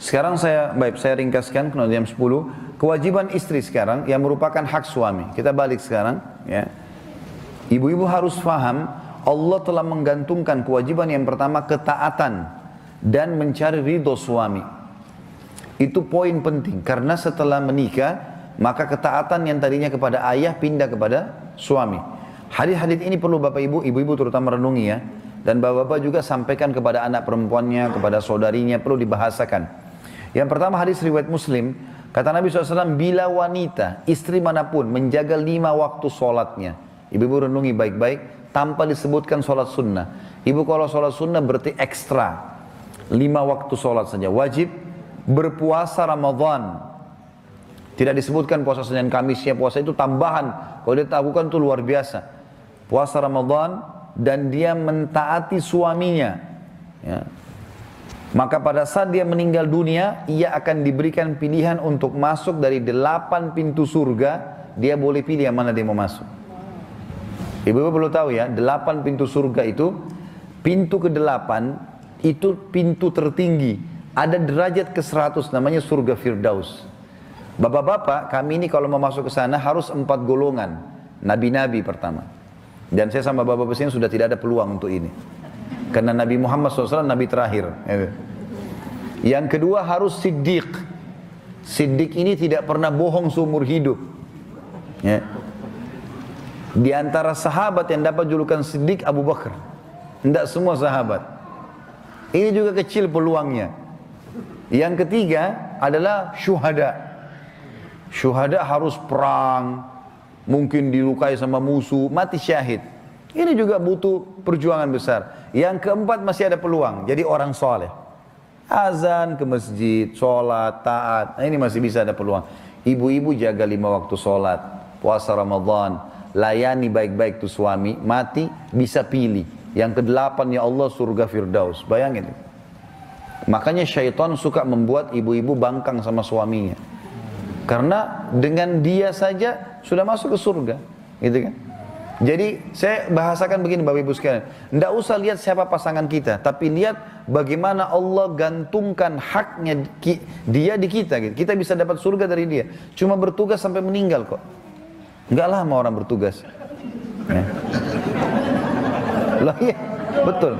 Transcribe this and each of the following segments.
Sekarang saya ringkaskan kena jam 10. Kewajiban istri sekarang yang merupakan hak suami. Kita balik sekarang, ya. Ibu-ibu harus paham, Allah telah menggantungkan kewajiban yang pertama ketaatan dan mencari ridho suami. Itu poin penting karena setelah menikah maka ketaatan yang tadinya kepada ayah pindah kepada suami. Hadis-hadis ini perlu Bapak Ibu, ibu-ibu terutama renungi ya. Dan bapak-bapak juga sampaikan kepada anak perempuannya, kepada saudarinya, perlu dibahasakan. Yang pertama hadis riwayat Muslim, kata Nabi SAW, bila wanita, istri manapun menjaga 5 waktu sholatnya. Ibu-ibu renungi baik-baik, tanpa disebutkan sholat sunnah. Ibu kalau sholat sunnah berarti ekstra. 5 waktu sholat saja, wajib berpuasa Ramadan. Tidak disebutkan puasa Senin Kamisnya, puasa itu tambahan. Kalau dia lakukan itu luar biasa. Puasa Ramadan dan dia mentaati suaminya. Ya. Maka pada saat dia meninggal dunia, ia akan diberikan pilihan untuk masuk dari 8 pintu surga. Dia boleh pilih yang mana dia mau masuk. Ibu-ibu perlu tahu ya, 8 pintu surga itu, pintu ke-8 itu pintu tertinggi. Ada derajat ke-100 namanya surga Firdaus. Bapak-bapak, kami ini kalau mau masuk ke sana harus 4 golongan. Nabi-nabi pertama. Dan saya sama bapak-bapak sini sudah tidak ada peluang untuk ini. Karena Nabi Muhammad SAW Nabi terakhir. Yang kedua harus Siddiq. Siddiq ini tidak pernah bohong seumur hidup. Ya. Di antara sahabat yang dapat julukan Siddiq Abu Bakar. Tidak semua sahabat. Ini juga kecil peluangnya. Yang ketiga adalah syuhada. Syuhada harus perang, mungkin dilukai sama musuh, mati syahid. Ini juga butuh perjuangan besar. Yang keempat masih ada peluang, jadi orang soleh. Azan ke masjid, sholat, taat, nah ini masih bisa ada peluang. Ibu-ibu jaga 5 waktu sholat, puasa Ramadan, layani baik-baik tuh suami, mati bisa pilih. Yang ke-8 ya Allah surga Firdaus, bayangin. Makanya syaitan suka membuat ibu-ibu bangkang sama suaminya. Karena dengan dia saja sudah masuk ke surga, gitu kan? Jadi saya bahasakan begini Bapak Ibu sekalian, tidak usah lihat siapa pasangan kita, tapi lihat bagaimana Allah gantungkan haknya dia di kita. Gitu. Kita bisa dapat surga dari dia, cuma bertugas sampai meninggal kok. Enggak lama orang bertugas. Ya. Lah iya, betul.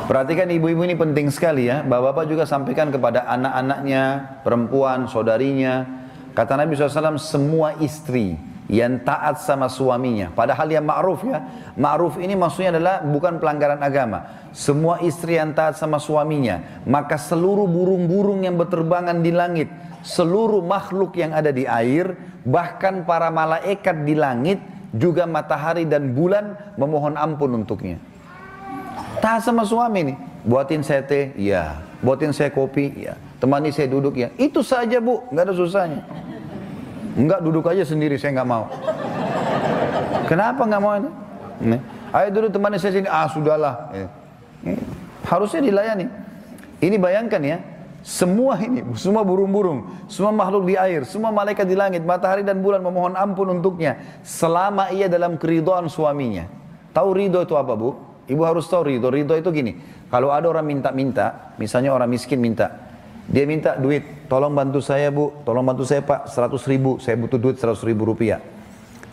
Perhatikan ibu-ibu ini penting sekali ya. Bapak-bapak juga sampaikan kepada anak-anaknya, perempuan, saudarinya. Kata Nabi SAW, semua istri yang taat sama suaminya. Padahal yang ma'ruf ya. Ma'ruf ini maksudnya adalah bukan pelanggaran agama. Semua istri yang taat sama suaminya. Maka seluruh burung-burung yang berterbangan di langit. Seluruh makhluk yang ada di air. Bahkan para malaikat di langit. Juga matahari dan bulan memohon ampun untuknya. Taat sama suami nih, buatin saya teh, iya. Buatin saya kopi, iya. Temani saya duduk, ya. Itu saja bu, nggak ada susahnya. Enggak, duduk aja sendiri, saya nggak mau. Kenapa nggak mau ini? Nih. Ayo duduk temani saya sini, sudahlah. Harusnya dilayani. Ini bayangkan ya, semua ini, semua burung-burung, semua makhluk di air, semua malaikat di langit, matahari dan bulan memohon ampun untuknya, selama ia dalam keridhaan suaminya. Tahu ridho itu apa bu? Ibu harus tahu ridho. Ridho itu gini, kalau ada orang minta-minta, misalnya orang miskin minta, dia minta duit, tolong bantu saya bu, tolong bantu saya pak, 100 ribu, saya butuh duit 100 ribu rupiah.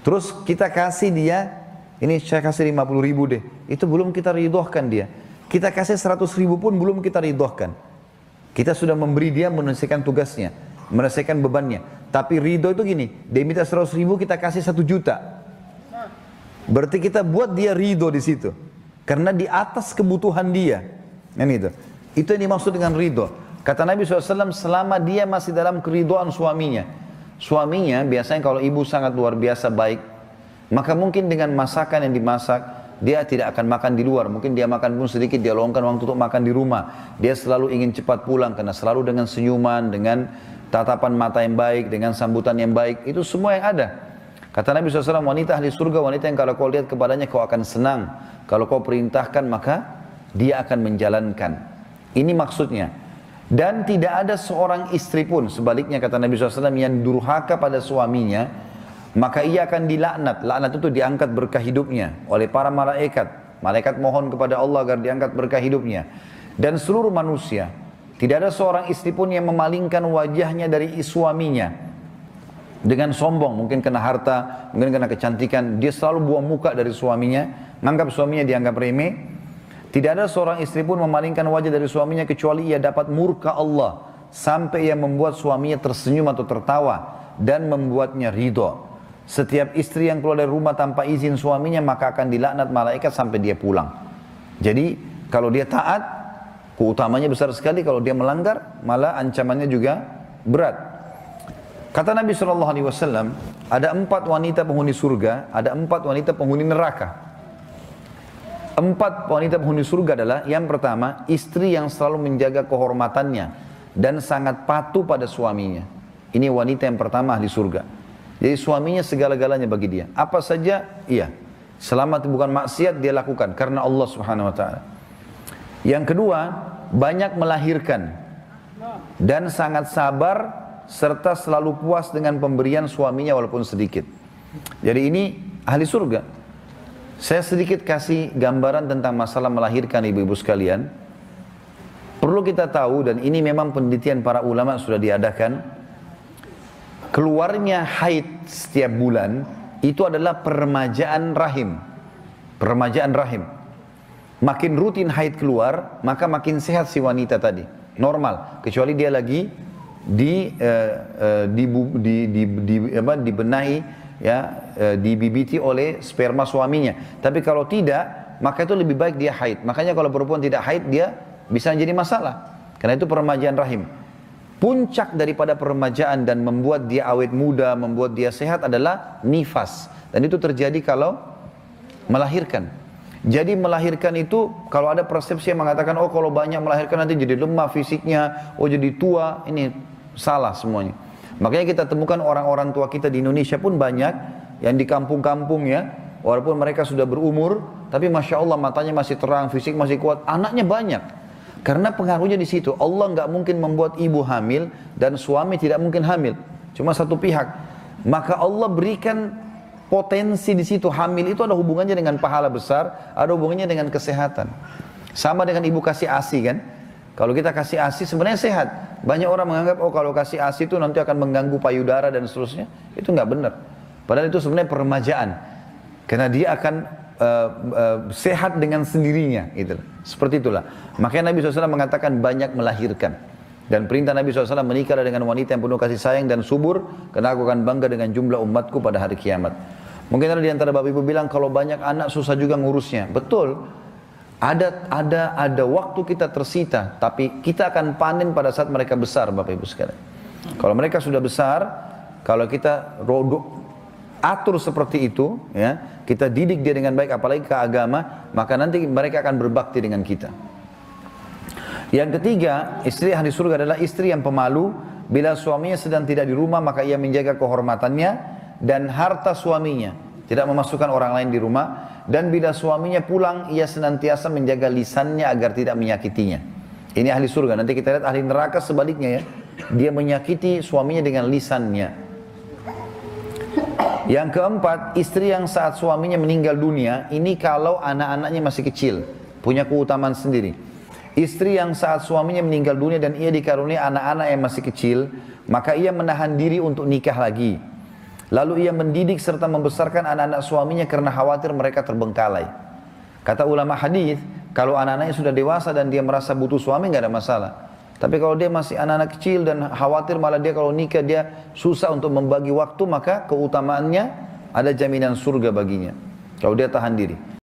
Terus kita kasih dia, ini saya kasih 50 ribu deh, itu belum kita ridhohkan dia. Kita kasih 100 ribu pun belum kita ridhohkan. Kita sudah memberi dia menyelesaikan tugasnya, menyelesaikan bebannya. Tapi ridho itu gini, dia minta 100 ribu, kita kasih 1 juta. Berarti kita buat dia ridho di situ. Karena di atas kebutuhan dia. Itu yang dimaksud dengan ridho. Kata Nabi SAW, selama dia masih dalam keridhaan suaminya. Suaminya biasanya kalau ibu sangat luar biasa baik, maka mungkin dengan masakan yang dimasak, dia tidak akan makan di luar. Mungkin dia makan pun sedikit, dia luangkan waktu untuk makan di rumah. Dia selalu ingin cepat pulang, karena selalu dengan senyuman, dengan tatapan mata yang baik, dengan sambutan yang baik. Itu semua yang ada. Kata Nabi SAW, wanita ahli surga, wanita yang kalau kau lihat kepadanya kau akan senang. Kalau kau perintahkan maka dia akan menjalankan. Ini maksudnya. Dan tidak ada seorang istri pun, sebaliknya kata Nabi SAW, yang durhaka pada suaminya, maka ia akan dilaknat. Laknat itu diangkat berkah hidupnya oleh para malaikat. Malaikat mohon kepada Allah agar diangkat berkah hidupnya. Dan seluruh manusia Tidak ada seorang istri pun yang memalingkan wajahnya dari suaminya dengan sombong, mungkin kena harta, mungkin kena kecantikan, dia selalu buang muka dari suaminya, menganggap suaminya dianggap remeh. Tidak ada seorang istri pun memalingkan wajah dari suaminya kecuali ia dapat murka Allah, sampai ia membuat suaminya tersenyum atau tertawa dan membuatnya ridho. Setiap istri yang keluar dari rumah tanpa izin suaminya maka akan dilaknat malaikat sampai dia pulang. Jadi kalau dia taat, keutamanya besar sekali. Kalau dia melanggar, malah ancamannya juga berat. Kata Nabi SAW, ada 4 wanita penghuni surga, ada 4 wanita penghuni neraka. 4 wanita penghuni surga adalah, yang pertama, istri yang selalu menjaga kehormatannya dan sangat patuh pada suaminya. Ini wanita yang pertama ahli surga. Jadi suaminya segala-galanya bagi dia. Apa saja, iya. Selama bukan maksiat dia lakukan karena Allah Subhanahu wa taala. Yang kedua, banyak melahirkan dan sangat sabar serta selalu puas dengan pemberian suaminya walaupun sedikit. Jadi ini ahli surga. Saya sedikit kasih gambaran tentang masalah melahirkan ibu-ibu sekalian. Perlu kita tahu, dan ini memang penelitian para ulama sudah diadakan, keluarnya haid setiap bulan itu adalah peremajaan rahim. Peremajaan rahim. Makin rutin haid keluar, maka makin sehat si wanita tadi. Normal, kecuali dia lagi dibenahi, ya, dibibiti oleh sperma suaminya. Tapi kalau tidak, maka itu lebih baik dia haid. Makanya kalau perempuan tidak haid, dia bisa jadi masalah. Karena itu peremajaan rahim. Puncak daripada peremajaan dan membuat dia awet muda, membuat dia sehat adalah nifas. Dan itu terjadi kalau melahirkan. Jadi melahirkan itu, kalau ada persepsi yang mengatakan, oh kalau banyak melahirkan nanti jadi lemah fisiknya, oh jadi tua, ini salah semuanya. Makanya kita temukan orang-orang tua kita di Indonesia pun banyak, yang di kampung-kampung ya, walaupun mereka sudah berumur, tapi Masya Allah matanya masih terang, fisik masih kuat, anaknya banyak. Karena pengaruhnya di situ. Allah nggak mungkin membuat ibu hamil, dan suami tidak mungkin hamil. Cuma satu pihak. Maka Allah berikan potensi di situ. Hamil itu ada hubungannya dengan pahala besar, ada hubungannya dengan kesehatan. Sama dengan ibu kasih ASI kan. Kalau kita kasih ASI sebenarnya sehat. Banyak orang menganggap, oh kalau kasih ASI itu nanti akan mengganggu payudara dan seterusnya. Itu nggak benar. Padahal itu sebenarnya peremajaan. Karena dia akan sehat dengan sendirinya. Gitu. Seperti itulah. Makanya Nabi SAW mengatakan banyak melahirkan. Dan perintah Nabi SAW, menikahlah dengan wanita yang penuh kasih sayang dan subur, karena aku akan bangga dengan jumlah umatku pada hari kiamat. Mungkin ada di antara bapak ibu bilang, kalau banyak anak susah juga ngurusnya. Betul. Ada waktu kita tersita, tapi kita akan panen pada saat mereka besar, bapak ibu sekalian. Kalau mereka sudah besar, kalau kita atur seperti itu, ya, kita didik dia dengan baik, apalagi ke agama, maka nanti mereka akan berbakti dengan kita. Yang ketiga, istri ahli surga adalah istri yang pemalu. Bila suaminya sedang tidak di rumah, maka ia menjaga kehormatannya dan harta suaminya, tidak memasukkan orang lain di rumah. Dan bila suaminya pulang, ia senantiasa menjaga lisannya agar tidak menyakitinya. Ini ahli surga. Nanti kita lihat ahli neraka sebaliknya ya. Dia menyakiti suaminya dengan lisannya. Yang keempat, istri yang saat suaminya meninggal dunia, ini kalau anak-anaknya masih kecil, punya keutamaan sendiri. Istri yang saat suaminya meninggal dunia dan ia dikaruniai anak-anak yang masih kecil, maka ia menahan diri untuk nikah lagi. Lalu ia mendidik serta membesarkan anak-anak suaminya karena khawatir mereka terbengkalai. Kata ulama hadis, kalau anak-anaknya sudah dewasa dan dia merasa butuh suami, nggak ada masalah. Tapi kalau dia masih anak-anak kecil dan khawatir malah dia kalau nikah dia susah untuk membagi waktu, maka keutamaannya ada jaminan surga baginya. Kalau dia tahan diri.